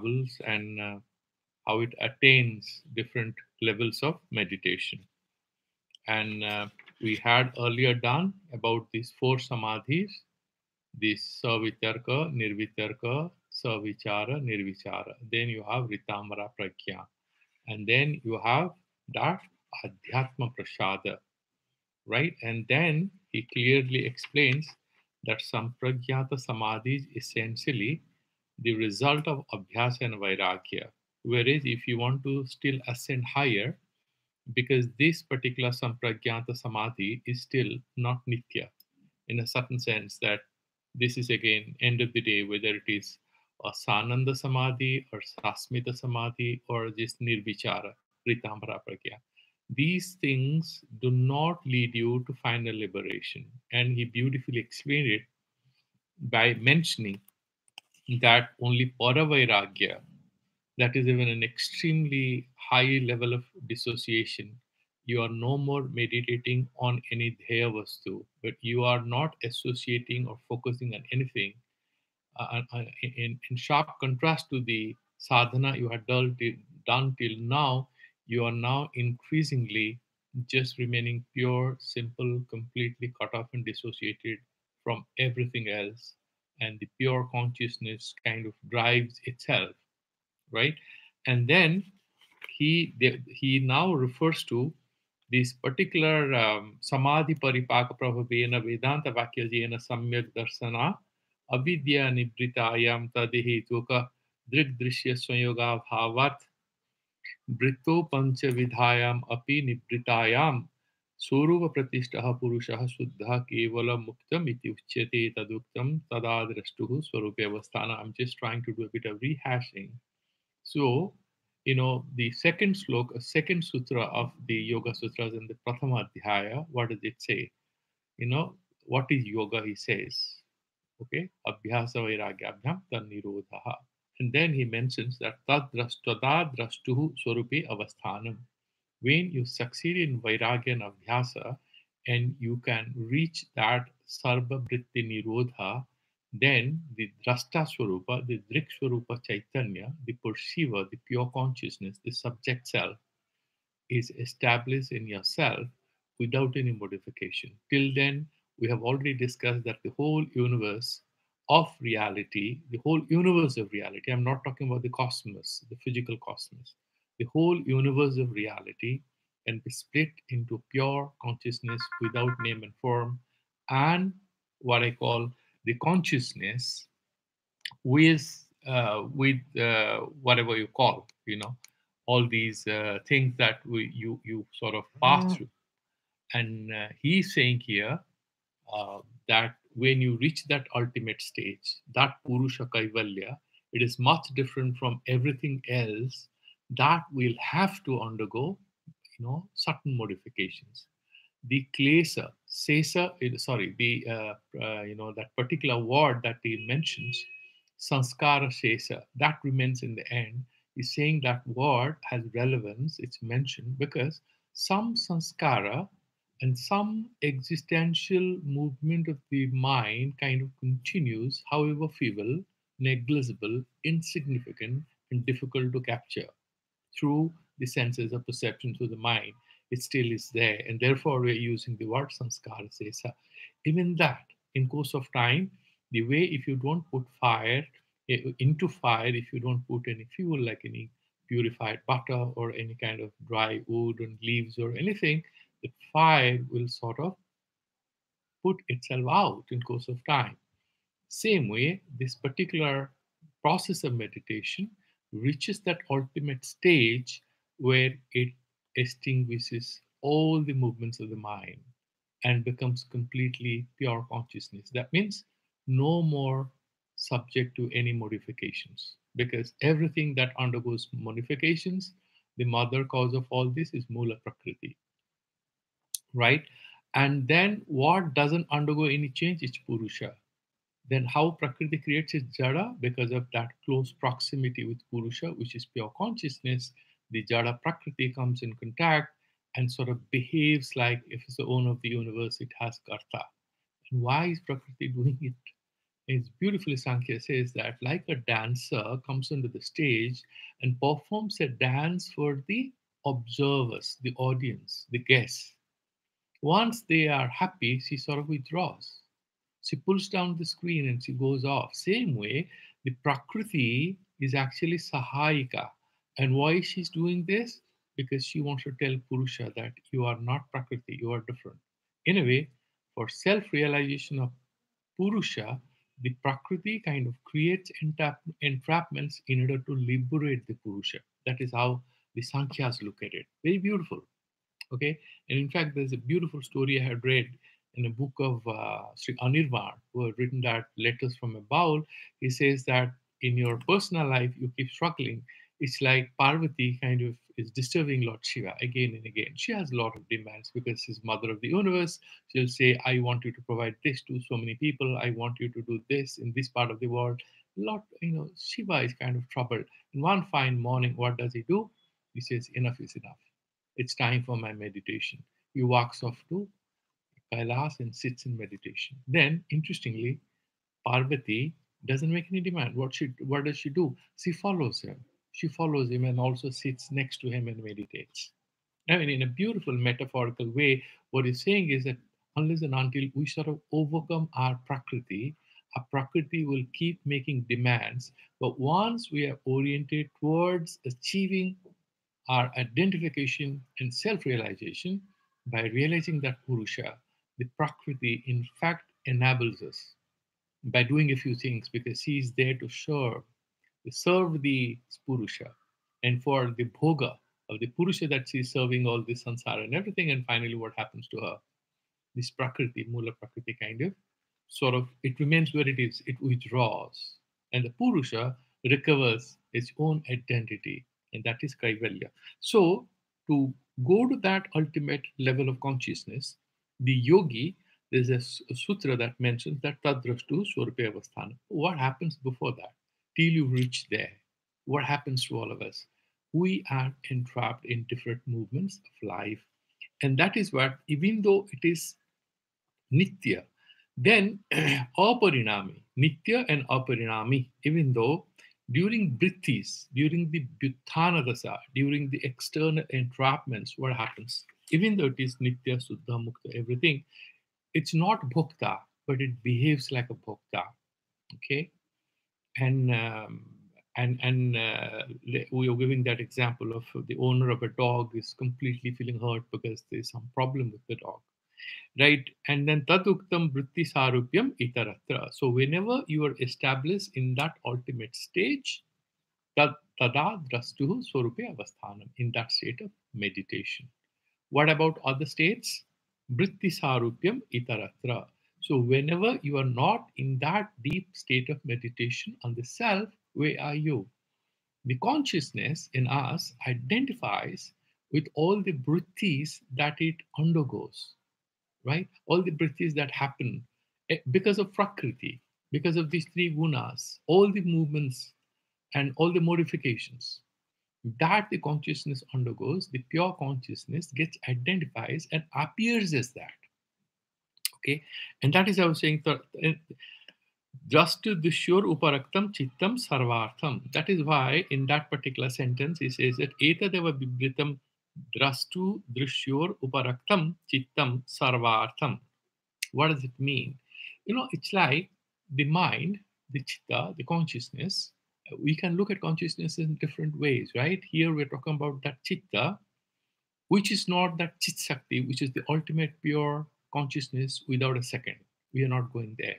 travels and how it attains different levels of meditation. And we had earlier done about these four samadhis, this savitarka, nirvitarka, savichara, nirvichara. Then you have ritamara pragya. And then you have that adhyatma prasada, right? And then he clearly explains that sampragyata samadhi is essentially the result of abhyasa and vairagya. Whereas if you want to still ascend higher, because this particular sampragyata samadhi is still not nitya, in a certain sense that this is again end of the day, whether it is a sananda samadhi or sasmita samadhi or just nirvichara, ritamara pragya. These things do not lead you to final liberation. And he beautifully explained it by mentioning that only paravairagya, that is even an extremely high level of dissociation, you are no more meditating on any dheya vastu, but you are not associating or focusing on anything. In sharp contrast to the sadhana you had done till now, you are now increasingly just remaining pure, simple, completely cut off and dissociated from everything else. And the pure consciousness kind of drives itself, right? And then he now refers to this particular samadhi paripaka prabhavena vedanta vakya jena samyak darsana avidya nibritayam tadehetuka drik drishya swayoga bhavat britto pancha vidhayam api nibritayam Soruva pratishtha purusha suddha kevala muktam iti uchyate taduktam tadadrastuhu swarupyavasthana. I'm just trying to do a bit of rehashing. So, the second sutra of the Yoga Sutras in the Prathama Adhyaya, what does it say? What is yoga, he says. Okay, Abhyasa Vairagyabhyam Tan Nirodha. And then he mentions that Tadadrastuhu Swarupe Avasthanam. When you succeed in Vairagya and Abhyasa and you can reach that Sarva Vritti Nirodha, then the Drashta Swarupa, the Drik Swarupa Chaitanya, the perceiver, the pure consciousness, the subject self, is established in yourself without any modification. Till then, we have already discussed that the whole universe of reality, the whole universe of reality, I'm not talking about the cosmos, the physical cosmos, the whole universe of reality can be split into pure consciousness without name and form, and what I call the consciousness with whatever you call, all these things that you sort of pass through. And he's saying here that when you reach that ultimate stage, that Purusha Kaivalya, it is much different from everything else that will have to undergo, certain modifications. The klesa, sesa, sorry, that particular word that he mentions, sanskara sesa, that remains in the end. He's saying that word has relevance, it's mentioned because some sanskara and some existential movement of the mind kind of continues, however feeble, negligible, insignificant, and difficult to capture through the senses of perception through the mind. It still is there, and therefore we're using the word sanskara sesa. Even that, in course of time, the way if you don't put fire into fire, if you don't put any fuel like any purified butter or any kind of dry wood and leaves or anything, the fire will sort of put itself out in course of time. Same way, this particular process of meditation reaches that ultimate stage where it extinguishes all the movements of the mind and becomes completely pure consciousness. That means no more subject to any modifications, because everything that undergoes modifications, the mother cause of all this is Mula Prakriti, right? And then what doesn't undergo any change is Purusha. Then how Prakriti creates its Jada? Because of that close proximity with Purusha, which is pure consciousness, the Jada Prakriti comes in contact and sort of behaves like if it's the owner of the universe, it has Karta. And why is Prakriti doing it? It's beautifully Sankhya says that like a dancer comes onto the stage and performs a dance for the observers, the audience, the guests. Once they are happy, she sort of withdraws. She pulls down the screen and she goes off. Same way, the Prakriti is actually Sahayika. And why she's doing this? Because she wants to tell Purusha that you are not Prakriti, you are different. In a way, for self realization of Purusha, the Prakriti kind of creates entrapments in order to liberate the Purusha. That is how the Sankhyas look at it. Very beautiful. Okay, and in fact, there's a beautiful story I had read in a book of Sri Anirvan, who had written that Letters from a Bowl. He says that in your personal life, you keep struggling. It's like Parvati kind of is disturbing Lord Shiva again and again. She has a lot of demands because she's mother of the universe. She'll say, I want you to provide this to so many people. I want you to do this in this part of the world. Lord, Shiva is kind of troubled. And one fine morning, what does he do? He says, enough is enough. It's time for my meditation. He walks off to Kailas and sits in meditation. Then, interestingly, Parvati doesn't make any demand. What does she do? She follows him. She follows him and also sits next to him and meditates. I mean, in a beautiful metaphorical way, what he's saying is that unless and until we sort of overcome our Prakriti will keep making demands. But once we are oriented towards achieving our identification and self realization, by realizing that Purusha, the Prakriti, in fact, enables us by doing a few things because he is there to serve the Purusha, and for the bhoga of the Purusha that she is serving all this sansara and everything. And finally, what happens to her? This Prakriti, Mula Prakriti kind of sort of, it remains where it is, it withdraws. And the Purusha recovers its own identity, and that is Kaivalya. So, to go to that ultimate level of consciousness, the yogi, there's a sutra that mentions that tadrashtu swarupe avasthana. What happens before that? Till you reach there, what happens to all of us? We are entrapped in different movements of life. And that is what, even though it is Nitya. Then Aparinami, Nitya and Aparinami, even though during Brittis, during the Bhuthana Dasa, during the external entrapments, what happens? Even though it is Nitya, Suddha, Mukta, everything, it's not Bhokta, but it behaves like a Bhokta. Okay? And we are giving that example of the owner of a dog is completely feeling hurt because there's some problem with the dog, right? And then taduktam vritti sarupyam itaratra. So whenever you are established in that ultimate stage, tada drastuhu swarupe avasthanam, in that state of meditation. What about other states? Vritti sarupyam itaratra. So whenever you are not in that deep state of meditation on the self, where are you? The consciousness in us identifies with all the vrittis that it undergoes, right? All the vrittis that happen because of Prakriti, because of these three gunas, all the movements and all the modifications that the consciousness undergoes, the pure consciousness gets identifies and appears as that. Okay, and that is I was saying. Just to Dushyur Uparaktam Chittam Sarvartham. That is why in that particular sentence he says that Etadeva Bibritam Drastu Drishyur Uparaktam Chittam Sarvartham. What does it mean? It's like the mind, the chitta, the consciousness. We can look at consciousness in different ways, right? Here we're talking about that chitta, which is not that chit sakti, which is the ultimate pure consciousness without a second. We are not going there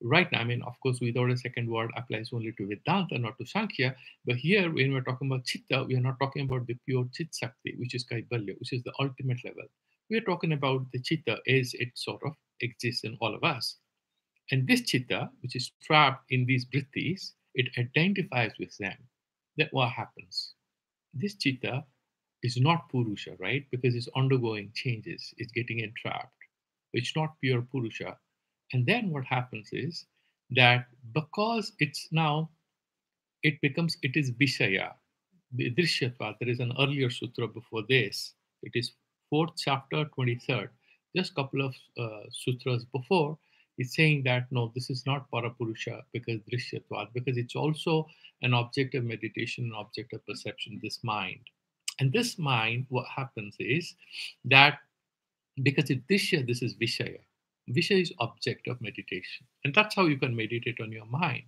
right now. I mean, of course, without a second word applies only to Vedanta, not to Sankhya. But here, when we're talking about Chitta, we are not talking about the pure Chit Sakti, which is Kaivalya, which is the ultimate level. We are talking about the Chitta as it sort of exists in all of us. And this Chitta, which is trapped in these vrittis, it identifies with them. Then what happens? This Chitta is not Purusha, right? Because it's undergoing changes, it's getting entrapped. It's not pure Purusha. And then what happens is that because it's now, it is Bishaya, the Drishyatva. There is an earlier sutra before this. It is fourth chapter, 23rd. Just couple of sutras before, It's saying that no, this is not Parapurusha because Drishyatvad, because it's also an object of meditation, an object of perception, this mind. And this mind, what happens is that because it's Dishya, this is Vishaya. Vishaya is object of meditation. And that's how you can meditate on your mind.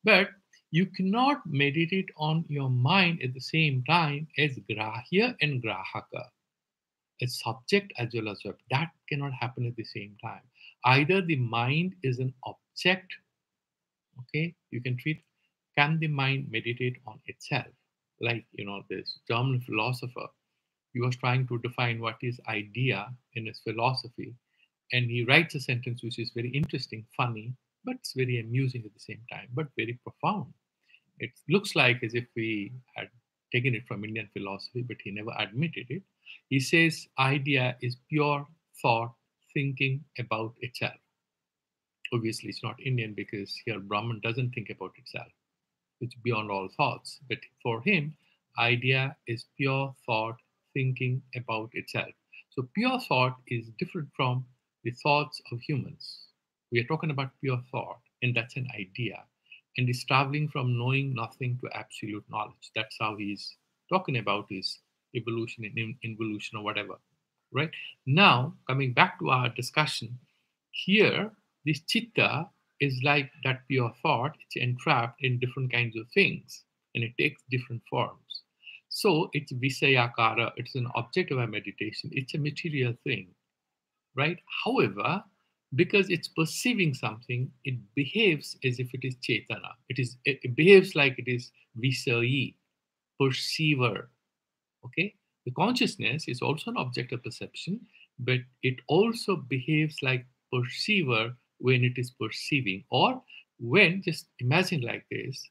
But you cannot meditate on your mind at the same time as Grahya and Grahaka, a subject as well as verb. That cannot happen at the same time. Either the mind is an object, okay, you can treat, can the mind meditate on itself? Like, this German philosopher, he was trying to define what is idea in his philosophy. And he writes a sentence which is very interesting, funny, but it's very amusing at the same time, but very profound. It looks like as if we had taken it from Indian philosophy, but he never admitted it. He says idea is pure thought thinking about itself. Obviously, it's not Indian because here Brahman doesn't think about itself. It's beyond all thoughts. But for him, idea is pure thought thinking about itself. So pure thought is different from the thoughts of humans. We are talking about pure thought, and that's an idea. And it's traveling from knowing nothing to absolute knowledge. That's how he's talking about his evolution and involution or whatever. Right? Now, coming back to our discussion, here, this chitta is like that pure thought. It's entrapped in different kinds of things and it takes different forms. So it's visayakara, it's an object of our meditation, it's a material thing, right? However, because it's perceiving something, it behaves as if it is chetana. It behaves like it is visayi, perceiver. Okay, the consciousness is also an object of perception, but it also behaves like perceiver when it is perceiving, or when, just imagine like this,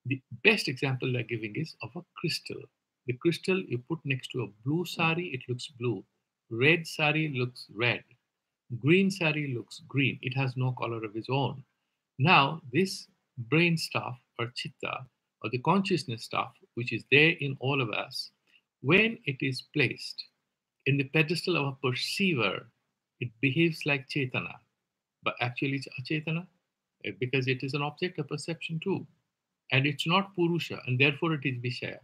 the best example they're giving is of a crystal. The crystal you put next to a blue sari, it looks blue. Red sari looks red. Green sari looks green. It has no color of its own. Now, this brain stuff or chitta or the consciousness stuff, which is there in all of us, when it is placed in the pedestal of a perceiver, it behaves like chetana, but actually it's achetana because it is an object of perception too. And it's not Purusha, and therefore it is Vishaya.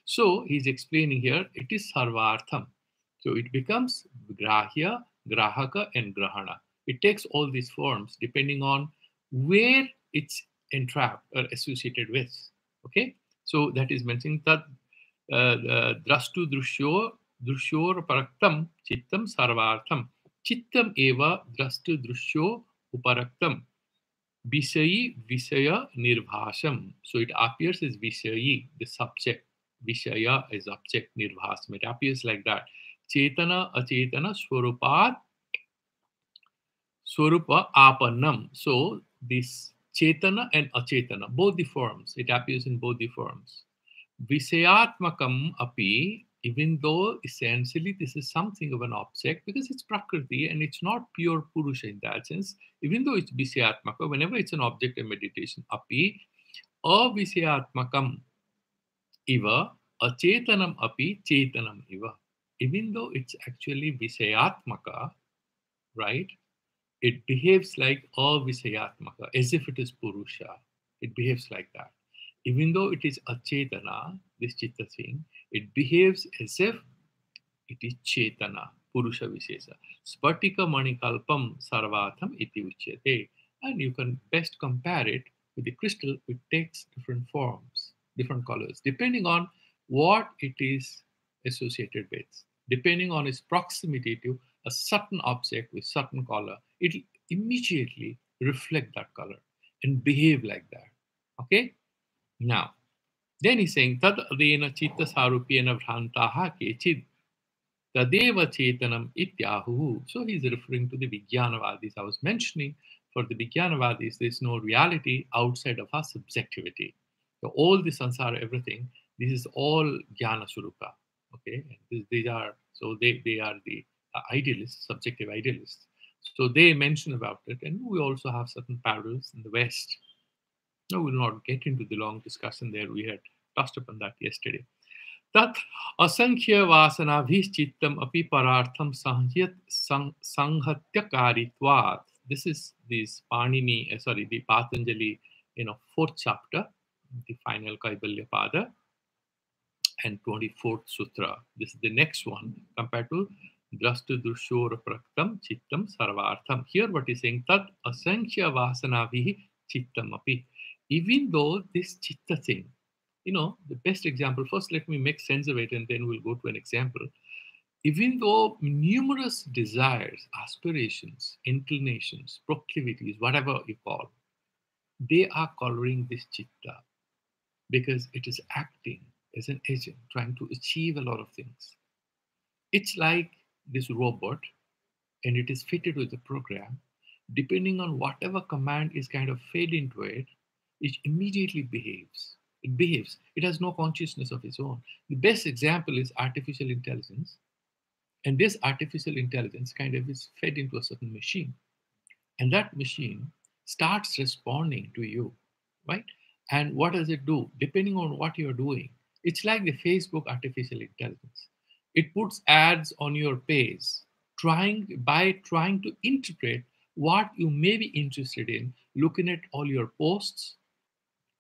So he's explaining here it is Sarvartham. So it becomes Grahya, Grahaka, and Grahana. It takes all these forms depending on where it's entrapped or associated with. Okay? So that is mentioning that Drastu Drushyor Paraktam Chittam Sarvartham. Chittam Eva Drastu Drushyo Uparaktam. Visayi Visaya Nirvhasam. So it appears as Visayi, the subject. Vishaya is object, Nirvhasam. It appears like that. Chetana Achetana Swarupat Swarupa Apannam. So this Chetana and Achetana, both the forms, it appears in both the forms. Visayatmakam api, even though essentially this is something of an object because it's Prakriti and it's not pure Purusha in that sense, even though it's Visayatmaka, whenever it's an object of meditation, api, avisayatmakam iva, achetanam api, chetanam iva. Even though it's actually Visayatmaka, right? It behaves like avisayatmaka, as if it is Purusha. It behaves like that. Even though it is achetana, this chitta thing, it behaves as if it is chetana, Purusha Vishesa. Spatika manikalpam sarvatham iti uchyate. And you can best compare it with the crystal, which takes different forms, different colors, depending on what it is associated with. Depending on its proximity to a certain object with certain color, it will immediately reflect that color and behave like that. Okay? Now, then he's saying, Tad adena chitta sarupyena bhrantaha kechid tadeva chetanam ityahu. So he's referring to the Vijnanavadis. I was mentioning for the Vijnanavadis, there's no reality outside of our subjectivity. So all the sansara, everything, this is all Jnana Surupa. Okay, these are, so they are the idealists, subjective idealists. So they mention about it, and we also have certain parallels in the West. No, we'll not get into the long discussion there. We had touched upon that yesterday. Tat asankhya vasana chittam api parartham sanghatyakaritvat This is this Panini, the Patanjali, fourth chapter, the final Kaivalya Pada, and 24th Sutra. This is the next one compared to Drashtu Durshora Praktam Chittam Sarvartham. Here, what is saying, Tat Asankhya Vasanavihi Chittam Api. Even though this Chitta thing, the best example, first let me make sense of it and then we'll go to an example. Even though numerous desires, aspirations, inclinations, proclivities, whatever you call, they are coloring this Chitta because it is acting as an agent trying to achieve a lot of things. It's like this robot and it is fitted with a program. Depending on whatever command is kind of fed into it, it immediately behaves. It behaves. It has no consciousness of its own. The best example is artificial intelligence. And this artificial intelligence kind of is fed into a certain machine. And that machine starts responding to you, right? And what does it do? Depending on what you're doing, it's like the Facebook artificial intelligence. It puts ads on your page, trying to interpret what you may be interested in, looking at all your posts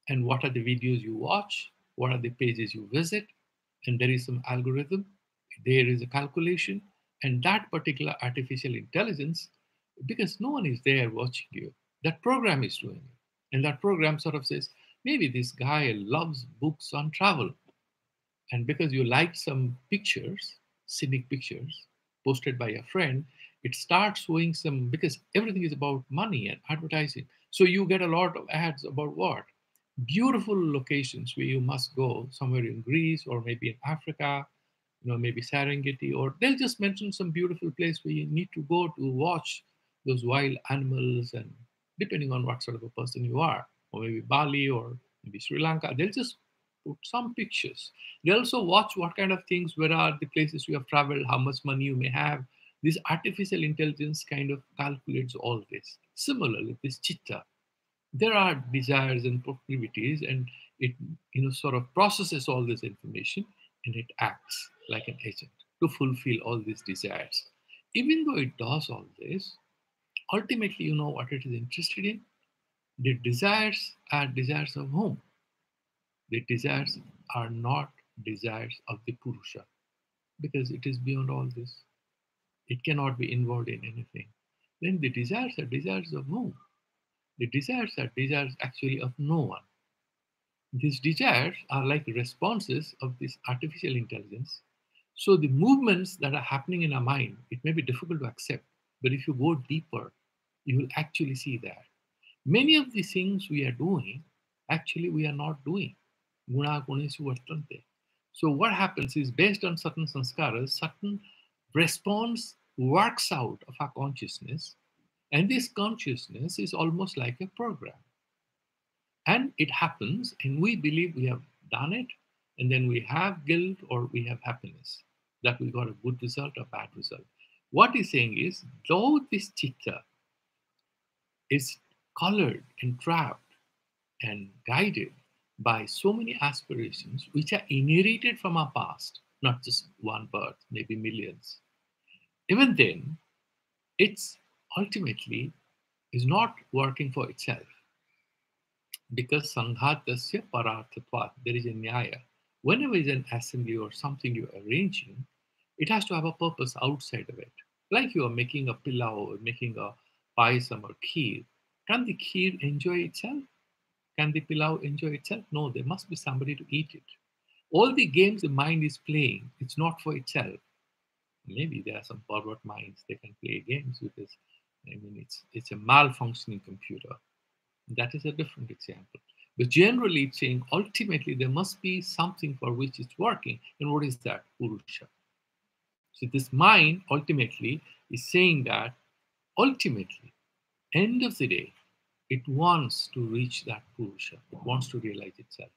and what are the videos you watch, what are the pages you visit, and there is some algorithm, there is a calculation, and that particular artificial intelligence, because no one is there watching you, that program is doing it. And that program sort of says, maybe this guy loves books on travel. And because you liked some pictures, scenic pictures, posted by a friend, it starts showing some, because everything is about money and advertising. So you get a lot of ads about what? Beautiful locations where you must go, somewhere in Greece or maybe in Africa, maybe Serengeti, or they'll just mention some beautiful place where you need to go to watch those wild animals, and depending on what sort of a person you are, or maybe Bali or maybe Sri Lanka, they'll just put some pictures. They also watch what kind of things, where are the places you have traveled, how much money you may have. This artificial intelligence kind of calculates all this. Similarly, this chitta, there are desires and proclivities, and it sort of processes all this information and it acts like an agent to fulfill all these desires. Even though it does all this, ultimately, you know what it is interested in? The desires are desires of whom? The desires are not desires of the Purusha, because it is beyond all this. It cannot be involved in anything. Then the desires are desires of whom? The desires are desires actually of no one. These desires are like responses of this artificial intelligence. So the movements that are happening in our mind, it may be difficult to accept, but if you go deeper, you will actually see that many of the things we are doing, actually we are not doing. Guna gunesu vartante. So what happens is, based on certain sanskaras, certain response works out of our consciousness, and this consciousness is almost like a program. And it happens, and we believe we have done it, and then we have guilt or we have happiness, that we got a good result or bad result. What he's saying is, though this chitta is colored and trapped and guided by so many aspirations which are inherited from our past, not just one birth, maybe millions, even then, it's ultimately is not working for itself. Because sanghatasya pararthatvat, there is a nyaya. Whenever is an assembly or something you're arranging, it has to have a purpose outside of it. Like you are making a pilau or making a paisam or kheer. Can the kheer enjoy itself? Can the pilau enjoy itself? No, there must be somebody to eat it. All the games the mind is playing, it's not for itself. Maybe there are some pervert minds, they can play games with this. I mean, it's a malfunctioning computer. That is a different example. But generally, it's saying ultimately there must be something for which it's working. And what is that? Purusha. So this mind ultimately is saying that ultimately, end of the day, it wants to reach that Purusha. It wants to realize itself.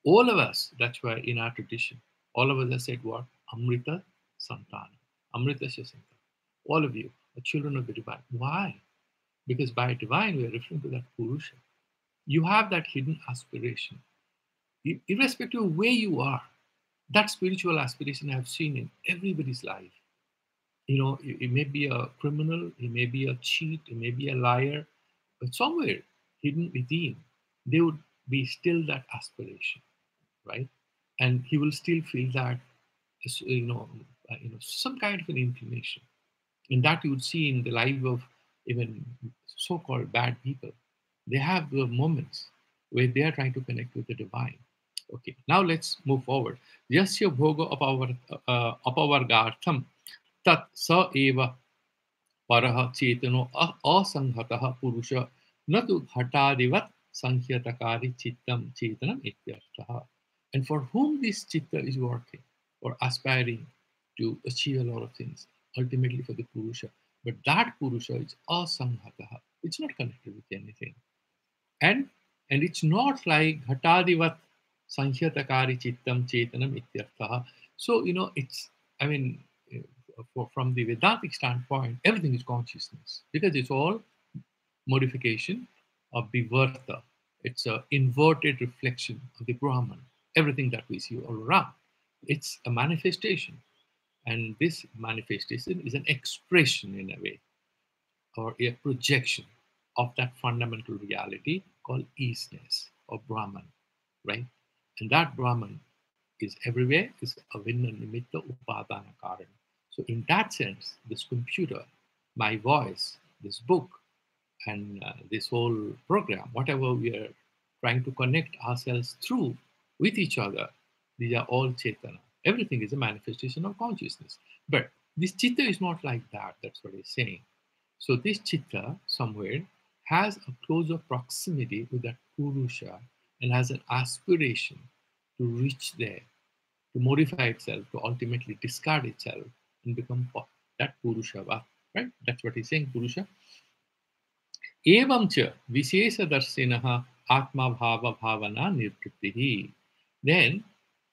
All of us, that's why in our tradition, all of us have said what? Amrita Santana. Amrita Santana. All of you are children of the divine. Why? Because by divine, we are referring to that Purusha. You have that hidden aspiration. Irrespective of where you are, that spiritual aspiration I have seen in everybody's life. He may be a criminal, he may be a cheat, he may be a liar, but somewhere hidden within, there would be still that aspiration, right? And he will still feel that, some kind of an inclination. And that you would see in the life of even so-called bad people. They have the moments where they are trying to connect with the divine. Okay, now let's move forward. Yasya bhoga apavargartham tat sa eva parah chetano asanghataha purusha natu ghataadivat sankhyatakari chittam chetanam ityarthaha. And for whom this chitta is working or aspiring to achieve a lot of things, ultimately for the purusha. But that purusha is asanghataha. It's not connected with anything. And it's not like ghatadivat sankhyatakari chittam chetanam ityarthaha. So it's, I mean, from the Vedantic standpoint, everything is consciousness because it's all modification of the Varta. It's an inverted reflection of the Brahman. Everything that we see all around, it's a manifestation, and this manifestation is an expression in a way, or a projection of that fundamental reality called isness or Brahman, right? And that Brahman is everywhere, is avinna nimitta upadana karan. So in that sense, this computer, my voice, this book, and this whole program, whatever we are trying to connect ourselves through with each other, these are all chetana. Everything is a manifestation of consciousness. But this chitta is not like that. That's what he's saying. So this chitta somewhere has a closer proximity with that purusha and has an aspiration to reach there, to modify itself, to ultimately discard itself and become that purusha. Right? That's what he's saying, purusha. Evam cha visheshadarshinaha atma bhava bhavana nirvrittihi. Then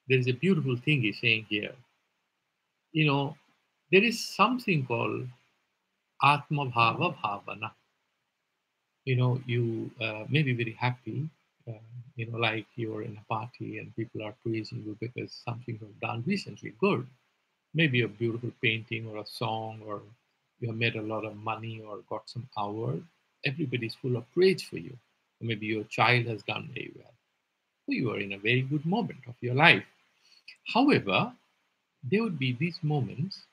there is a beautiful thing he's saying here. There is something called atma bhava bhavana. You may be very happy, like you're in a party and people are praising you because something you've done recently good. Maybe a beautiful painting or a song, or you have made a lot of money or got some award. Everybody's full of praise for you. Or maybe your child has done very well. So you are in a very good moment of your life. However, there would be these moments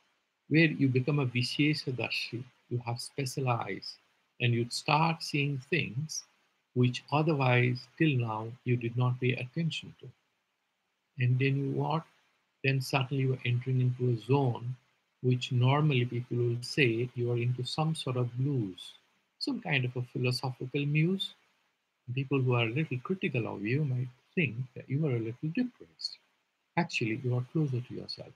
where you become a Visheshadarshi, you have special eyes, and you'd start seeing things which otherwise till now you did not pay attention to. And then you what? Then suddenly you are entering into a zone which normally people will say you are into some sort of blues, some kind of a philosophical muse. People who are a little critical of you might think that you are a little depressed. Actually, you are closer to yourself.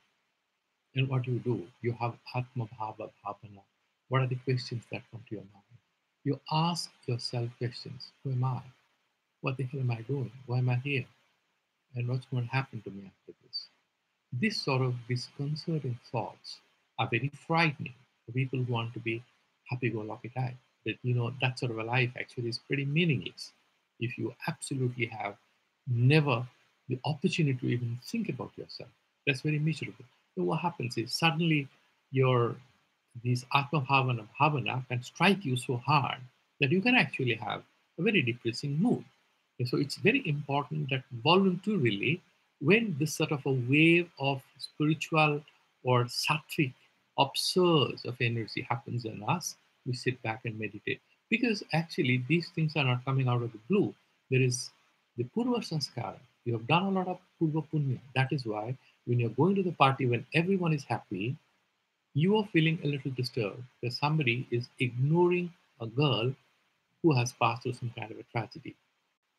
And what do? You have Atma Bhava Bhavana. What are the questions that come to your mind? You ask yourself questions. Who am I? What the hell am I doing? Why am I here? And what's going to happen to me after this? This sort of disconcerting thoughts are very frightening for people who want to be happy-go-lucky type. But that sort of a life actually is pretty meaningless if you absolutely have never the opportunity to even think about yourself. That's very miserable. So what happens is suddenly your these atma bhavana can strike you so hard that you can actually have a very depressing mood. And so it's very important that voluntarily, when this sort of a wave of spiritual or sattvic upsurge of energy happens in us, we sit back and meditate. Because actually, these things are not coming out of the blue. There is the purva sanskara. You have done a lot of purva punya. That is why when you're going to the party when everyone is happy, you are feeling a little disturbed because somebody is ignoring a girl who has passed through some kind of a tragedy.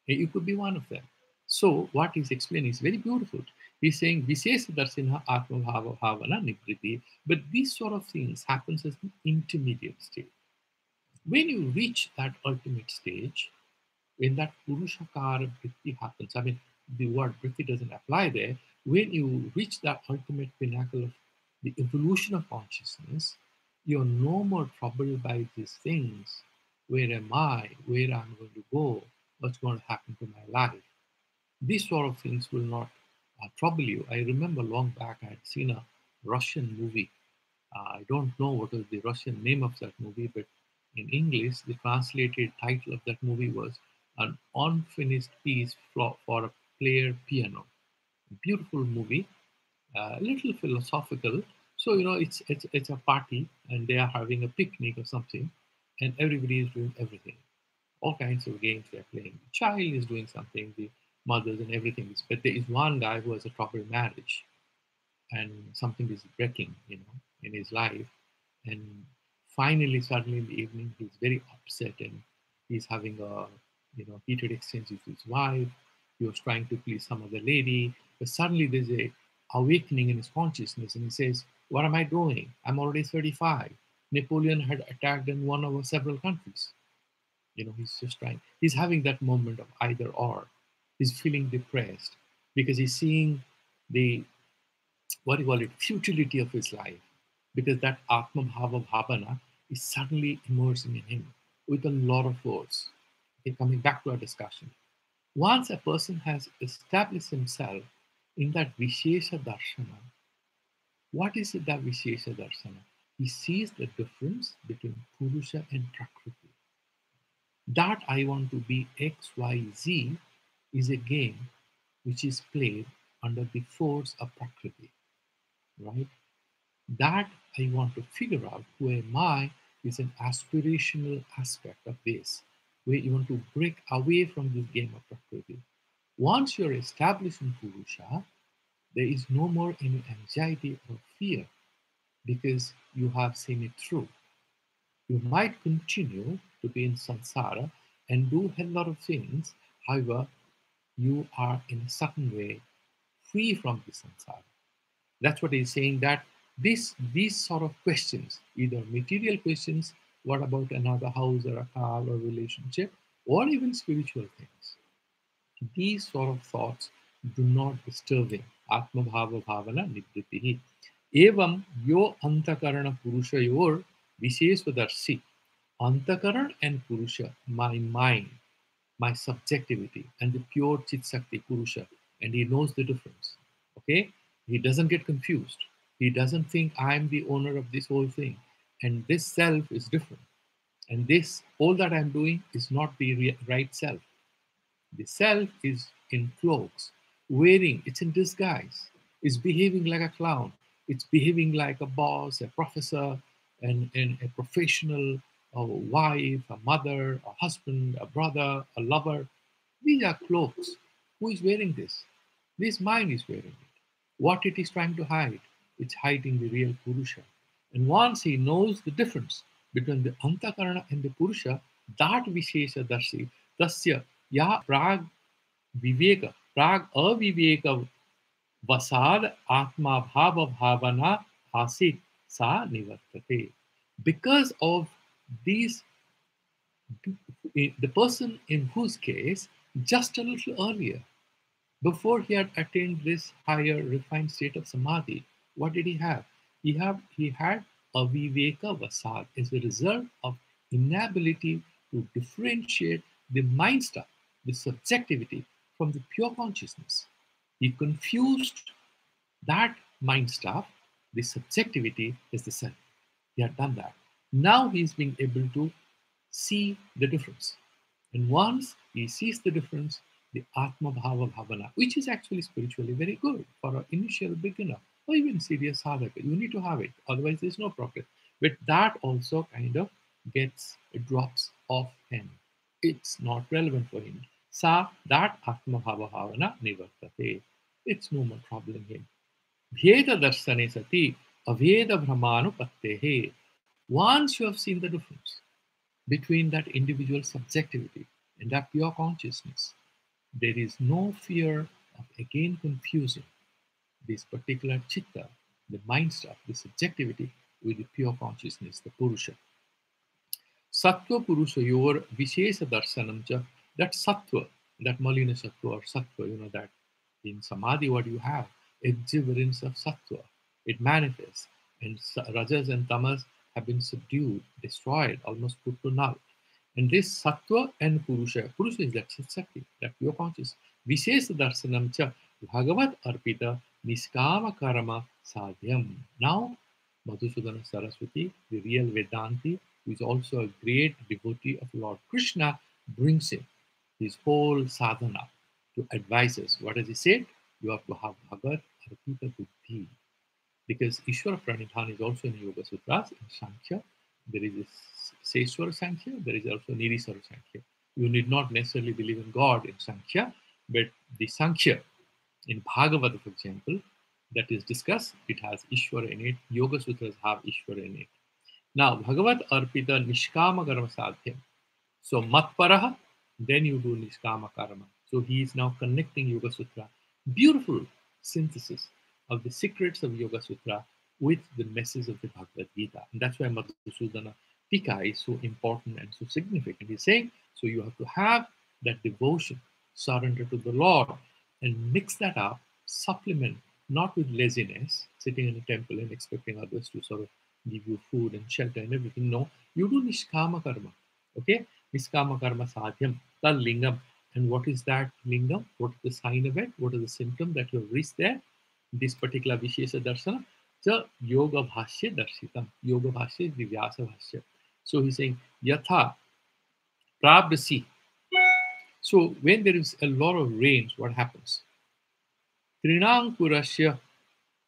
You could be one of them. So what he's explaining is very beautiful. He's saying Vishesha Darshina Atma Bhava Bhavana Nibriti, but these sort of things happens as an intermediate state. When you reach that ultimate stage, when that Purushakara Vritti happens, I mean the word Vritti doesn't apply there, when you reach that ultimate pinnacle of the evolution of consciousness, you're no more troubled by these things. Where am I? Where I'm going to go? What's going to happen to my life? These sort of things will not trouble you. I remember long back I had seen a Russian movie I don't know what was the Russian name of that movie, but in English, the translated title of that movie was An Unfinished Piece for a Player Piano. Beautiful movie, a little philosophical. So it's a party, and they are having a picnic or something, and everybody is doing everything. All kinds of games they are playing. The child is doing something, the mothers and everything is. But there is one guy who has a troubled marriage, and something is breaking, in his life. And finally, suddenly in the evening, he's very upset and he's having a heated exchange with his wife. He was trying to please some other lady, but suddenly there's a awakening in his consciousness, and he says, "What am I doing? I'm already 35. Napoleon had attacked and won over several countries." He's just trying. He's having that moment of either or. He's feeling depressed because he's seeing the what do you call it, futility of his life, because that Atma Bhava Bhavana is suddenly emerging in him with a lot of force. Okay, coming back to our discussion. Once a person has established himself in that Vishesha Darshana, what is it that Vishesha Darshana? He sees the difference between Purusha and Prakriti. That I want to be X, Y, Z is a game which is played under the force of Prakriti, right? That I want to figure out who am I is an aspirational aspect of this, where you want to break away from this game of Prakriti. Once you're established in Purusha, there is no more any anxiety or fear because you have seen it through. You might continue to be in samsara and do a lot of things, however, you are in a certain way free from the samsara. That's what he's saying, that these sort of questions, either material questions, what about another house or a car or relationship, or even spiritual things, these sort of thoughts do not disturb him. Atma bhava bhavana nibritihi. Evam yo antakarana purushayor vishesvadarshi. Antakaran and purusha, my mind, my subjectivity, and the pure chit sakti purusha, and he knows the difference. Okay, he doesn't get confused. He doesn't think I'm the owner of this whole thing, and this self is different, and this all that I'm doing is not the right self. The self is in cloaks, wearing, it's in disguise, it's behaving like a clown, it's behaving like a boss, a professor, and a professional, a wife, a mother, a husband, a brother, a lover. These are cloaks. Who is wearing this? This mind is wearing it. What it is trying to hide, it's hiding the real Purusha. And once he knows the difference between the Antakarana and the Purusha, that Vishesha Darshi, Tasya, Ya Prag Viveka, Prag Aviveka Vasad Atma Bhava Bhavana Asit Sa Nivartate. Because of these, the person in whose case, just a little earlier, before he had attained this higher refined state of samadhi, what did he have? He had a viveka vasad as a result of inability to differentiate the mind stuff, the subjectivity, from the pure consciousness. He confused that mind stuff, the subjectivity, is the self. He had done that. Now he's being able to see the difference. And once he sees the difference, the Atma Bhava Bhavana, which is actually spiritually very good for an initial beginner or even serious sadhaka, you need to have it, otherwise there's no progress. But that also kind of it drops off him. It's not relevant for him. Sa, that Atma Bhava Bhavana nivartate. It's no more troubling him. Bheda darsane sati aveda brahmanupattehe. Once you have seen the difference between that individual subjectivity and that pure consciousness, there is no fear of again confusing this particular chitta, the mind stuff, the subjectivity, with the pure consciousness, the Purusha. Sattva Purusha Yor Vishesha Darshanam cha, that Sattva, that Malina Sattva or Sattva, that in Samadhi what you have, exuberance of Sattva, it manifests, and Rajas and Tamas have been subdued, destroyed, almost put to null. And this Sattva and Purusha is that Sakti, that pure conscious, Vishesha Darshanam cha Bhagavat Arpita Niskama Karma Sadhyam. Now, Madhusudana Saraswati, the real Vedanti, who is also a great devotee of Lord Krishna, brings in his whole sadhana to advise us. What does he say? You have to have Bhagavad Arpita Buddhi. Because Ishvara Pranidhan is also in Yoga Sutras, in Sankhya. There is a Seswara Sankhya, there is also Niriswara Sankhya. You need not necessarily believe in God in Sankhya, but the Sankhya in Bhagavad, for example, that is discussed, it has Ishvara in it. Yoga Sutras have Ishvara in it. Now, Bhagavad Arpita Nishkama Karma Sadhya. So, Matparaha, then you do Nishkama Karma. So, he is now connecting Yoga Sutra. Beautiful synthesis of the secrets of Yoga Sutra with the message of the Bhagavad Gita. And that's why Madhusudana Tika is so important and so significant. He's saying, so you have to have that devotion, surrender to the Lord, and mix that up, supplement, not with laziness, sitting in a temple and expecting others to sort of give you food and shelter and everything. No, you do Nishkama Karma. Okay? Niskama karma sadhyam, tal lingam. And what is that lingam? What is the sign of it? What is the symptom that you have reached there? This particular Vishesha Darsana. So, Yoga Bhashya Darshitam. Yoga Bhashya is the Vyasa Bhashya. So, he's saying, Yatha Prabdasi. So, when there is a lot of rains, what happens? Trinankurasya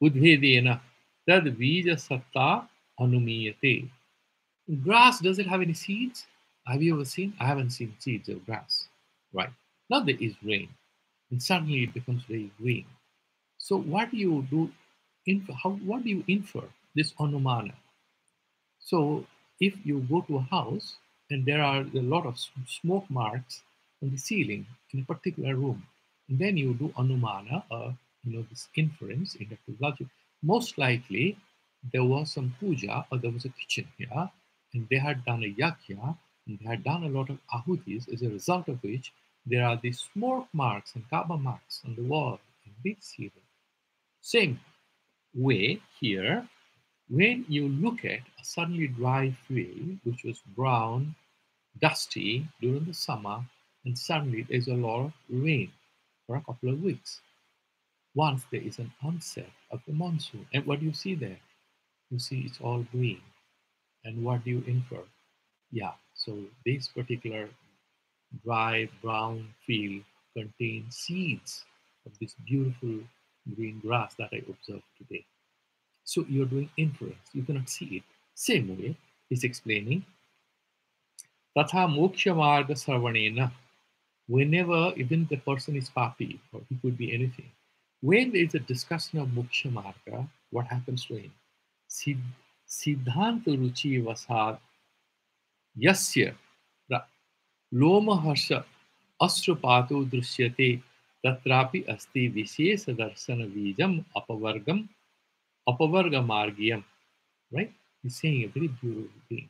Udvedena Tad Vija Satta Anumiyate. Grass, does it have any seeds? Have you ever seen? I haven't seen seeds of grass. Right. Now there is rain, and suddenly it becomes very green. So what do you do? What do you infer? This anumana. So if you go to a house and there are a lot of smoke marks on the ceiling in a particular room, and then you do anumana, this inference, inductive logic. Most likely, there was some puja or there was a kitchen here, and they had done a yakya, and they had done a lot of ahutis, as a result of which there are these smoke marks and kaba marks on the wall in the ceiling. Same way here, when you look at a suddenly dry field, which was brown, dusty during the summer, and suddenly there's a lot of rain for a couple of weeks. Once there is an onset of the monsoon, and what do you see there? You see it's all green. And what do you infer? Yeah, so this particular dry brown field contains seeds of this beautiful green grass that I observed today. So you're doing inference. You cannot see it. Same way, he's explaining. Tatha moksha marga sarvanena. Whenever even the person is papi, or he could be anything, when there is a discussion of moksha marga, what happens to him? Siddhanta ruchi vasad yasya Lomaharsha अश्रुपातो दृश्यते तत्रापि अस्ति विशेष दर्शन बीजम अपवर्ग right? He's saying a very beautiful thing.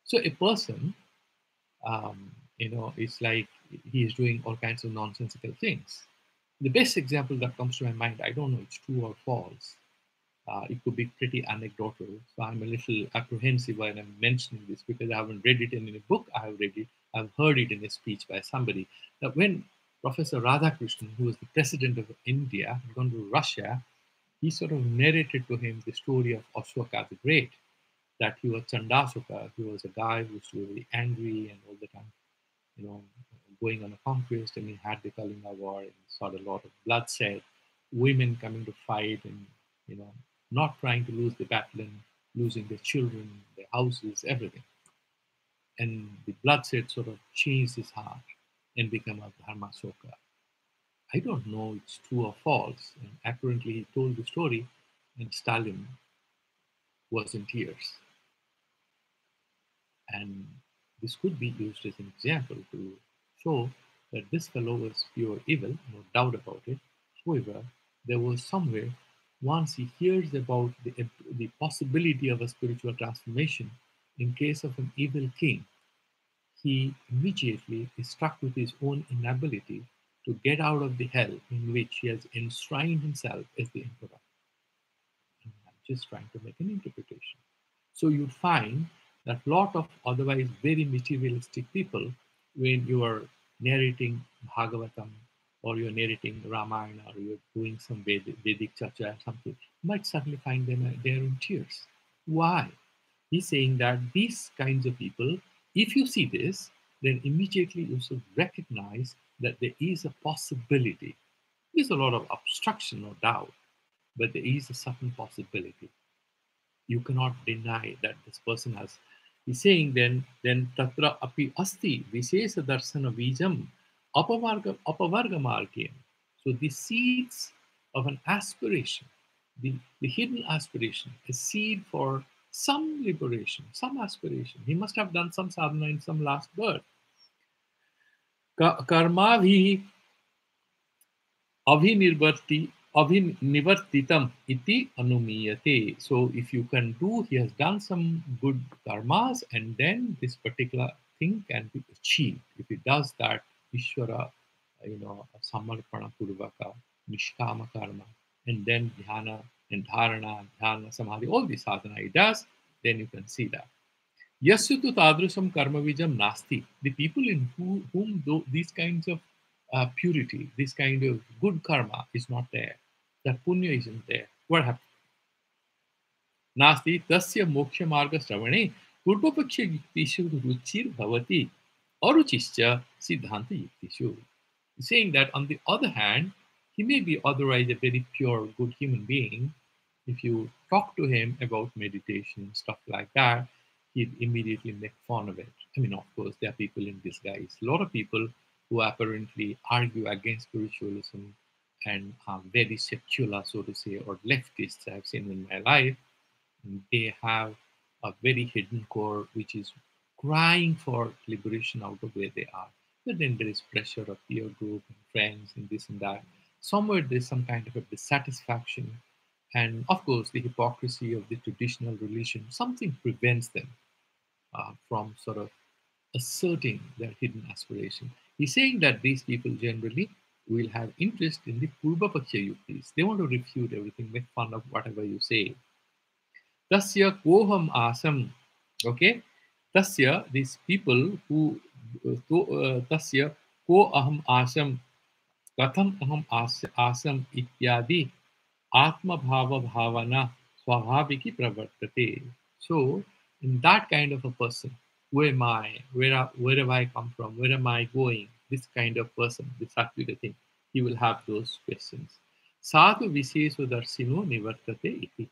So a person, it's like he is doing all kinds of nonsensical things. The best example that comes to my mind, I don't know it's true or false. It could be pretty anecdotal. So I'm a little apprehensive when I'm mentioning this because I haven't read it in a book. I have read it, I've heard it in a speech by somebody. That when Professor Radhakrishnan, who was the president of India, had gone to Russia, he sort of narrated to him the story of Ashoka the Great, that he was Chandasuka, he was a guy who was really angry and all the time, you know, going on a conquest, and he had the Kalinga War and saw a lot of bloodshed, women coming to fight and, not trying to lose the battle and losing their children, their houses, everything. And the bloodshed sort of changed his heart and became a Dharma Soka. I don't know it's true or false. And apparently he told the story and Stalin was in tears. And this could be used as an example to show that this fellow was pure evil, no doubt about it. However, there was somewhere, once he hears about the possibility of a spiritual transformation in case of an evil king, he immediately is struck with his own inability to get out of the hell in which he has enshrined himself as the emperor. And I'm just trying to make an interpretation. So you'd find that a lot of otherwise very materialistic people, when you are narrating Bhagavatam or you're narrating Ramayana or you're doing some Vedic Chacha or something, you might suddenly find them there in tears. Why? He's saying that these kinds of people, if you see this, then immediately you should recognize that there is a possibility. There's a lot of obstruction, no doubt, but there is a certain possibility. You cannot deny that this person has. He's saying then tatra api asti vishesha darsana vijam apavarga margam. So the seeds of an aspiration, the hidden aspiration, a seed for some liberation, some aspiration. He must have done some sadhana in some last birth. Karma अभिनिवर्ति अभिनिवर्तितम iti anumiyate. So if you can do, he has done some good karmas, and then this particular thing can be achieved. If he does that, Ishvara, samarpana purvaka, nishkama karma, and then dhyana and dharana, dhyana, samadhi, all these sadhana he does, then you can see that. Yasya tu tadrusam karmavijam nasti. The people in whom these kinds of purity, this kind of good karma is not there. That punya isn't there. What happens? Nasti tasya moksha marga stravane purvapaksha yuktishu ruchir bhavati aruchischa siddhanta yuktishu. Saying that on the other hand, he may be otherwise a very pure, good human being. If you talk to him about meditation, stuff like that, he'd immediately make fun of it. I mean, of course, there are people in disguise. A lot of people who apparently argue against spiritualism and are very secular, so to say, or leftists I've seen in my life, they have a very hidden core which is crying for liberation out of where they are. But then there is pressure of peer group and friends and this and that. Somewhere there's some kind of a dissatisfaction. And of course, the hypocrisy of the traditional religion, something prevents them from sort of asserting their hidden aspiration. He's saying that these people generally will have interest in the Purva Paksha yuktis. They want to refute everything, make fun of whatever you say. Tasya koham asam. Okay. Tasya, these people who, tasya ko aham asam, katham aham asam ityadi atma bhava bhavana swabhaviki pravartate. So, in that kind of a person, who am I? Where have I come from? Where am I going? This kind of person, this Satvika thing, he will have those questions. Sadhu visesho darsino nivartate iti.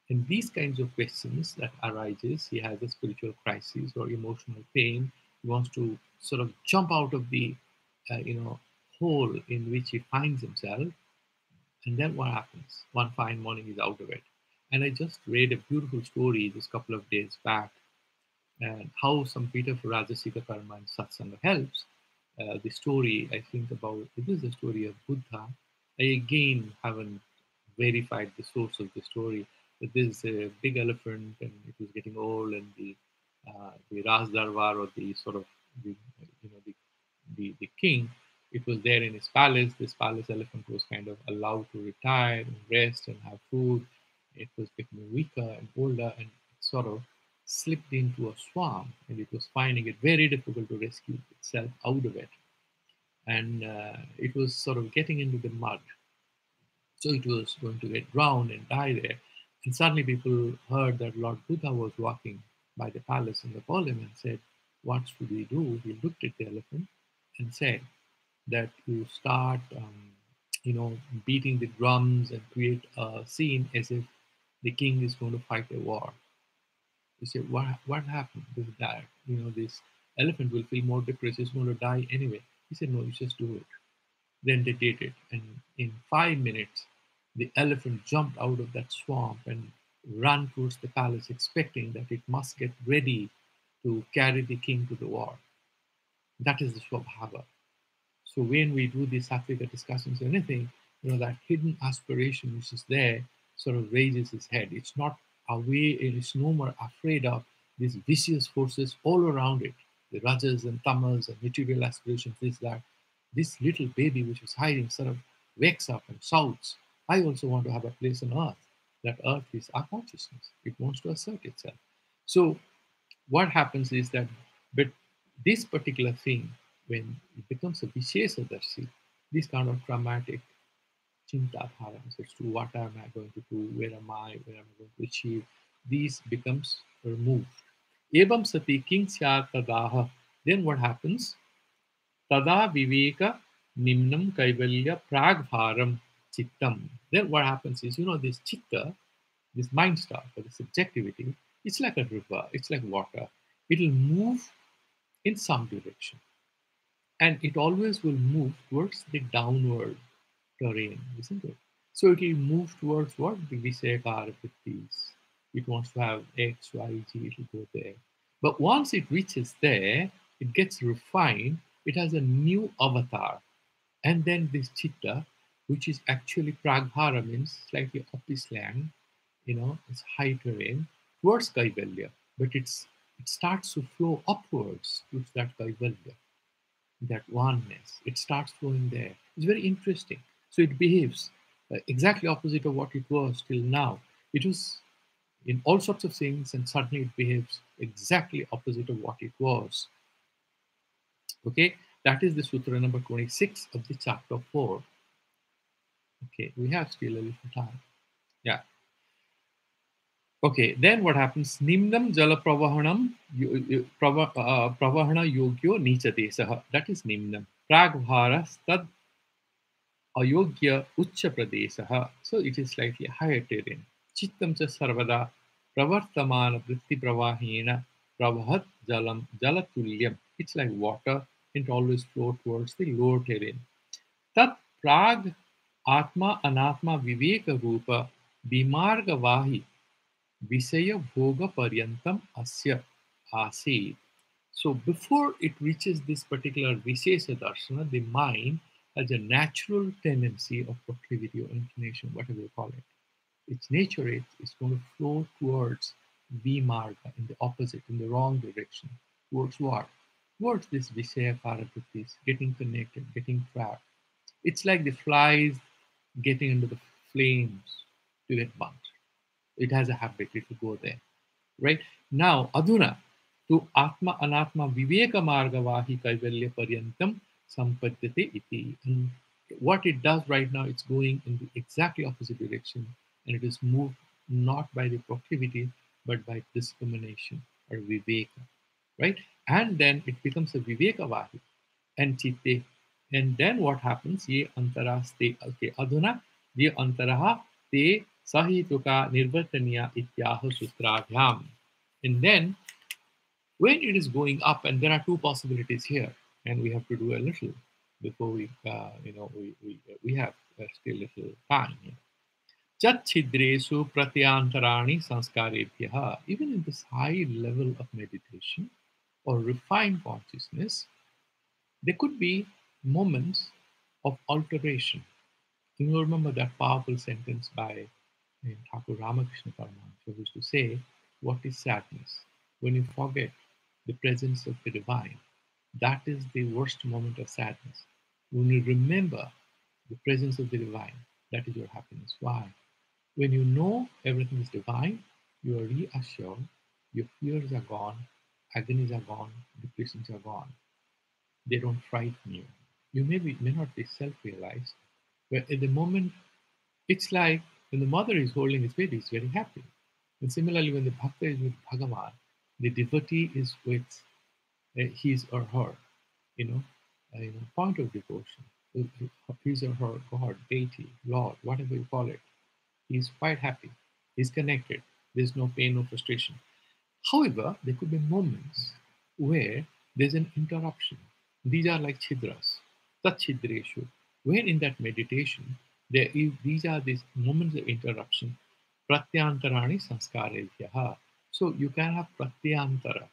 And these kinds of questions that arises, he has a spiritual crisis or emotional pain. He wants to sort of jump out of the, hole in which he finds himself. And then what happens? One fine morning, he's out of it. And I just read a beautiful story just a couple of days back, and how some Peter for Rajasika Karma and Satsanga helps. The story, I think, about it is the story of Buddha. I again haven't verified the source of the story, but there's a big elephant and it was getting old, and the Ras Darbar, or the sort of the the king, it was there in his palace. This palace elephant was kind of allowed to retire and rest and have food. It was becoming weaker and older, and it sort of slipped into a swamp, and it was finding it very difficult to rescue itself out of it. And it was sort of getting into the mud. So it was going to get drowned and die there. And suddenly people heard that Lord Buddha was walking by the palace in the parliament and said, "What should we do?" He looked at the elephant and said that you start, beating the drums and create a scene as if the king is going to fight a war. You say, what happened with that? This elephant will feel more depressed. He's going to die anyway. He said, no, you just do it. Then they did it. And in 5 minutes, the elephant jumped out of that swamp and ran towards the palace, expecting that it must get ready to carry the king to the war. That is the Swabhava. So when we do these Satvika discussions or anything, that hidden aspiration which is there sort of raises its head. It's not away, it is no more afraid of these vicious forces all around it. The rajas and tamas and material aspirations, this, that. This little baby which is hiding sort of wakes up and shouts, I also want to have a place on earth. That earth is our consciousness. It wants to assert itself. So what happens is that, but this particular thing, when it becomes a Visheshadarshi, this kind of dramatic chinta dharans as to what am I going to do, where am I going to achieve, these becomes removed. Evam sati king syat tadaha. Then what happens? Tada viveka nimnam kaivalya pragbharam chittam. Then what happens is, this chitta, this mind stuff, or the subjectivity, it's like a river, it's like water. It'll move in some direction. And it always will move towards the downward terrain, isn't it? So it will move towards what? The Visayakara Vrittis. It wants to have X, Y, Z, it will go there. But once it reaches there, it gets refined, it has a new avatar. And then this chitta, which is actually Pragbhara, means slightly uppy slang, it's high terrain, towards Kaivalya. But it starts to flow upwards towards that Kaivalya, that oneness. It starts flowing there. It's very interesting. So it behaves exactly opposite of what it was till now. It was in all sorts of things, and suddenly it behaves exactly opposite of what it was. Okay, that is the sutra number 26 of the chapter 4. Okay, we have still a little time. Yeah. Okay, then what happens? Nimnam jala pravahanam pravahana yogyo nichadesaha. That is nimnam. Pragbhara stad ayogya ucha pradesaha. So it is slightly higher terrain. Chittam cha sarvada pravartamana vritti pravahena pravahat jalam jalatulyam. It's like water. It always flow towards the lower terrain. Tat prag atma anatma viveka rupa vimargavahi Visaya Bhoga Paryantam Asya Asid. So before it reaches this particular Vishesha Darshana, the mind has a natural tendency of proclivity or inclination, whatever you call it. Its nature is going to flow towards Vimarga, in the opposite, in the wrong direction. Towards what? Towards this Vishaya Karabhuttis, getting connected, getting trapped. It's like the flies getting into the flames to get burnt. It has a habit, it will go there. Right? Now, Adhuna, to Atma Anatma Viveka Margavahi Kaivalya Paryantam Sampadyate iti. And what it does right now, it's going in the exactly opposite direction, and it is moved not by the proclivity, but by discrimination or Viveka. Right? And then it becomes a Viveka Vahi and Chitte. And then what happens? Ye antaraste. Okay, Adhuna, ye antaraha te sahituka nirvataniya ityaha sutrabhyam. And then when it is going up, and there are two possibilities here, and we have to do a little before we have still little time here. Chat chidresu pratyantarani sanskarebhyaha. Even in this high level of meditation or refined consciousness, there could be moments of alteration. You remember that powerful sentence by Thakur Ramakrishna Paramahansa, who used to say, "What is sadness? When you forget the presence of the divine, that is the worst moment of sadness. When you remember the presence of the divine, that is your happiness." Why? When you know everything is divine, you are reassured, your fears are gone, agonies are gone, depressions are gone. They don't frighten you. You may not be self-realized, but at the moment, it's like when the mother is holding his baby, he's very happy. And similarly, when the bhakta is with Bhagavan, the devotee is with his or her, point of devotion, his or her God, deity, Lord, whatever you call it. He's quite happy. He's connected. There's no pain, no frustration. However, there could be moments where there's an interruption. These are like chidras, tachidreshu. When in that meditation, these are these moments of interruption. Pratyantarani sanskarebhyaha. So you can have pratyantara.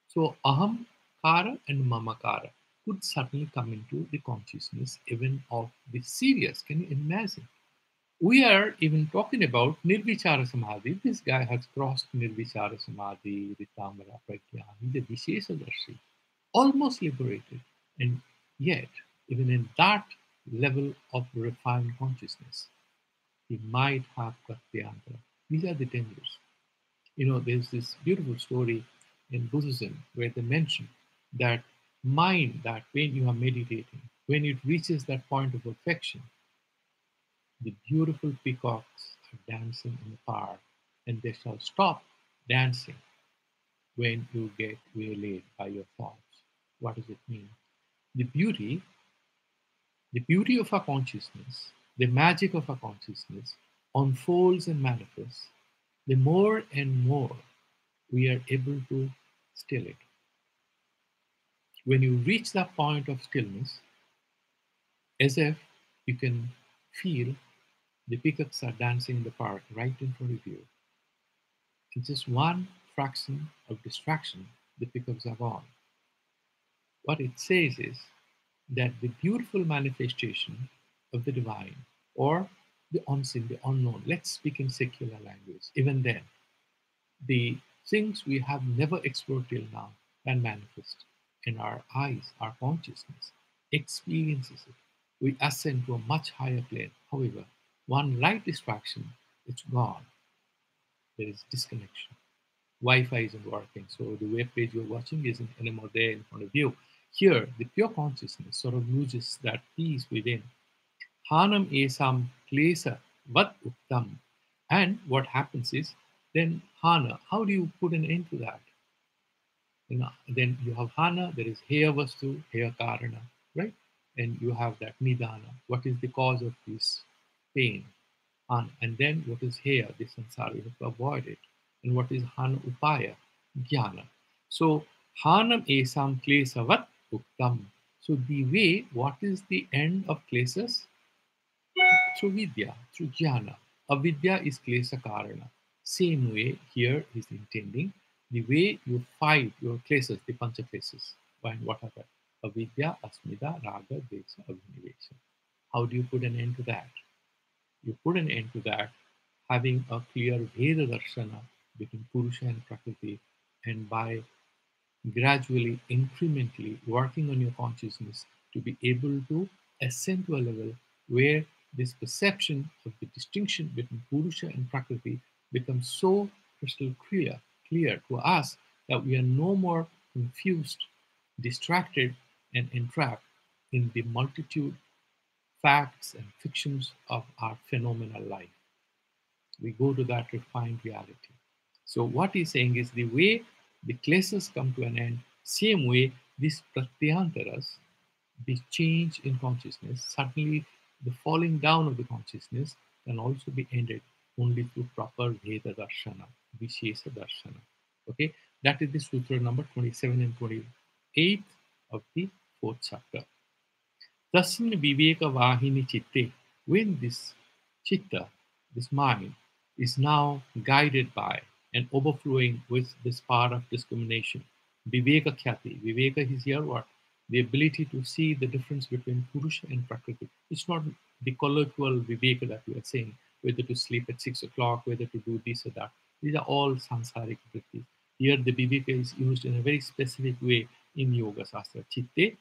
So aham kara and mamakara could suddenly come into the consciousness even of the serious. Can you imagine? We are even talking about Nirvichara Samadhi. This guy has crossed Nirvichara Samadhi, Ritamara Pragya, he's a Visheshadarshi, almost liberated. And yet, even in that level of refined consciousness, he might have Pratyantara. These are the dangers. There's this beautiful story in Buddhism where they mention that mind, that when you are meditating, when it reaches that point of perfection, the beautiful peacocks are dancing in the park, and they shall stop dancing when you get waylaid by your thoughts. What does it mean? The beauty, the beauty of our consciousness, the magic of our consciousness unfolds and manifests the more and more we are able to still it. When you reach that point of stillness, as if you can feel the peacocks are dancing in the park right in front of you, in just one fraction of distraction, the peacocks are gone. What it says is that the beautiful manifestation of the divine or the unseen, the unknown, let's speak in secular language, even then, the things we have never explored till now can manifest in our eyes, our consciousness experiences it. We ascend to a much higher plane. However, one light distraction, it's gone. There is disconnection. Wi-Fi isn't working, so the web page you're watching isn't anymore there in front of you. Here, the pure consciousness sort of loses that peace within. Hanam esam klesa vat uttam. And what happens is, then hana, how do you put an end to that? Then you have hana, there is heya vastu, heya karana, right? And you have that nidana. What is the cause of this pain? And then what is heya, the sansara? You have to avoid it. And what is hana upaya? Jnana. So hanam esam klesavat uktam. So the way, what is the end of klesas? Through vidya, through jnana. Avidya is klesa karana. Same way here is intending the way you fight your klesas, the pancha klesas. What are that? Avidya, asmita, raga, dvesha, abhinivesha. How do you put an end to that? You put an end to that having a clear Veda darshana between Purusha and Prakriti, and by gradually, incrementally working on your consciousness to be able to ascend to a level where this perception of the distinction between Purusha and Prakriti becomes so crystal clear to us that we are no more confused, distracted, and entrapped in the multitude facts and fictions of our phenomenal life. We go to that refined reality. So what he's saying is the way the klesas come to an end, same way these pratyantaras, the change in consciousness, suddenly the falling down of the consciousness can also be ended only through proper Veda Darshana, Vishesa Darshana. Okay, that is the sutra number 27 and 28 of the fourth chapter. Tasmin Viveka Vahini Chitte, when this chitta, this mind, is now guided by and overflowing with this power of discrimination. Viveka Khyati. Viveka is here what? The ability to see the difference between Purusha and Prakriti. It's not the colloquial Viveka that we are saying, whether to sleep at 6 o'clock, whether to do this or that. These are all sansaric vrittis. Here the Viveka is used in a very specific way in Yoga Shastra. Chitte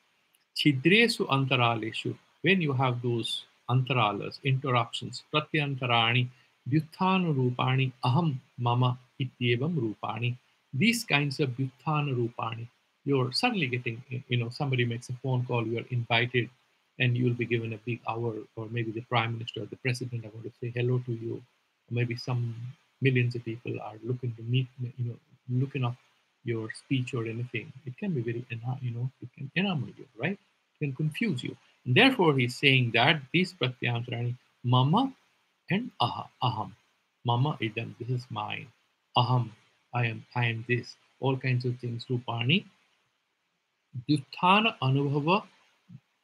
Chidresu antaraleshu, when you have those antaralas, interruptions, pratyantarani, vyuthana rupani, aham mama ityevam rupani. These kinds of vyuthana rupani, you're suddenly getting, somebody makes a phone call, you're invited, and you'll be given a big hour, or maybe the prime minister or the president are going to say hello to you, or maybe some millions of people are looking to meet, looking up your speech or anything. It can be very, it can enamel you, right? It can confuse you. And therefore, he's saying that these pratyantarani, mama and aham. Mama idam, this is mine. Aham, I am this. All kinds of things. Rupani, Dutthana Anubhava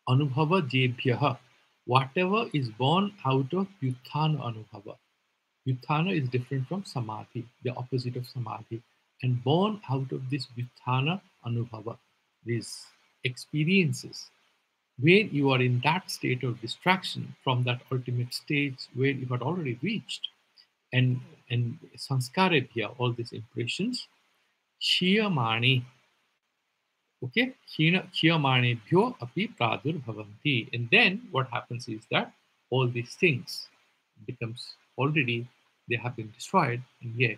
Jebhyaha. Whatever is born out of Dutthana Anubhava. Dutthana is different from Samadhi, the opposite of Samadhi. And born out of this Dutthana Anubhava, these experiences, when you are in that state of distraction from that ultimate stage where you had already reached, and sanskarebhya, all these impressions, shiyamani, okay, Chiyamanebhyo api pradurbhavanti. And then what happens is that all these things becomes already, they have been destroyed, and yet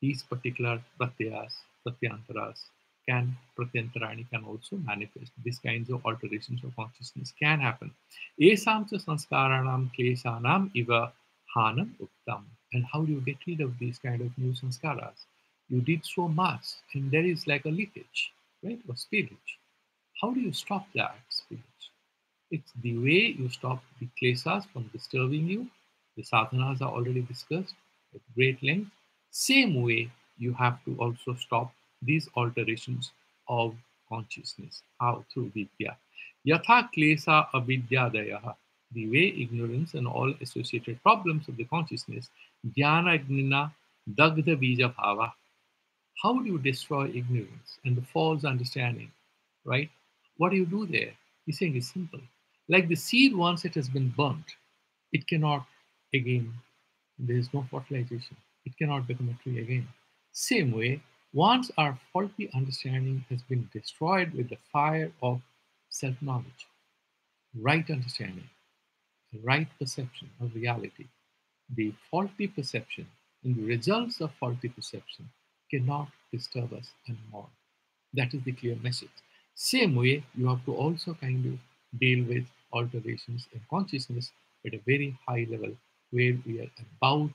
these particular pratyantaras pratyantarani can also manifest. These kinds of alterations of consciousness can happen. Esam cha sanskaranam klesanam iva hanam uttam. And how do you get rid of these kind of new sanskaras? You did so much, and there is like a leakage, right? Or spillage. How do you stop that spillage? It's the way you stop the kleshas from disturbing you. The sadhanas are already discussed at great length. Same way, you have to also stop these alterations of consciousness. How? Through vidya. Yatha klesa avidyadayaha. The way ignorance and all associated problems of the consciousness, jnana agnina dagdha bija bhava. How do you destroy ignorance and the false understanding, right? What do you do there? He's saying it's simple. Like the seed, once it has been burnt, it cannot again, there is no fertilization. It cannot become a tree again. Same way, once our faulty understanding has been destroyed with the fire of self knowledge, right understanding, right perception of reality, the faulty perception and the results of faulty perception cannot disturb us anymore. That is the clear message. Same way, you have to also kind of deal with alterations in consciousness at a very high level where we are about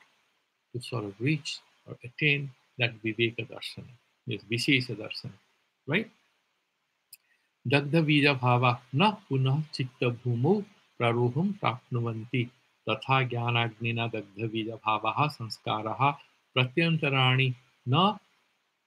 to sort of reach or attain that Viveka Darshana, yes, Vishesha Darshana, right? दग्धबीजभावा न पुनः चित्तभूमौ प्ररोहं प्राप्नुवन्ति तथा ज्ञानाग्निना दग्धबीजभावः संस्कारः प्रत्यन्तराणि न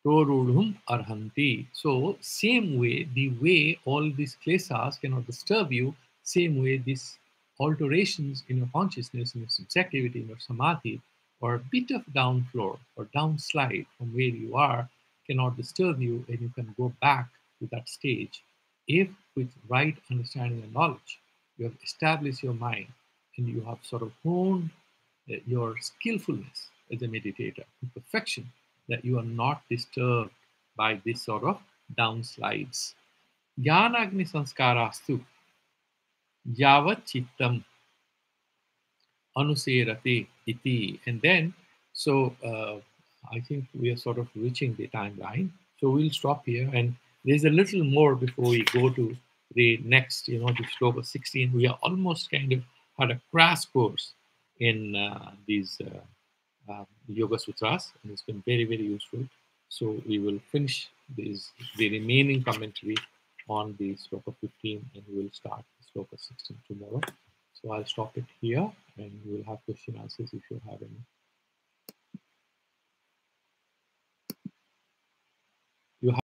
prorudhum arhanti. So, same way, the way all these klesas cannot disturb you, same way these alterations in your consciousness, in your subjectivity, in your samadhi, or a bit of downflow or downslide from where you are cannot disturb you, and you can go back to that stage if, with right understanding and knowledge, you have established your mind and you have sort of honed your skillfulness as a meditator to perfection, that you are not disturbed by this sort of downslides. Jnanagni sanskarastu yavat chittam anuserate iti. And then, so I think we are sort of reaching the timeline. So we'll stop here. And there's a little more before we go to the next, the sloka 16. We are almost kind of had a crash course in these Yoga Sutras, and it's been very, very useful. So we will finish the remaining commentary on the sloka 15, and we will start sloka 16 tomorrow. So I'll stop it here, and we'll have question answers if you have any.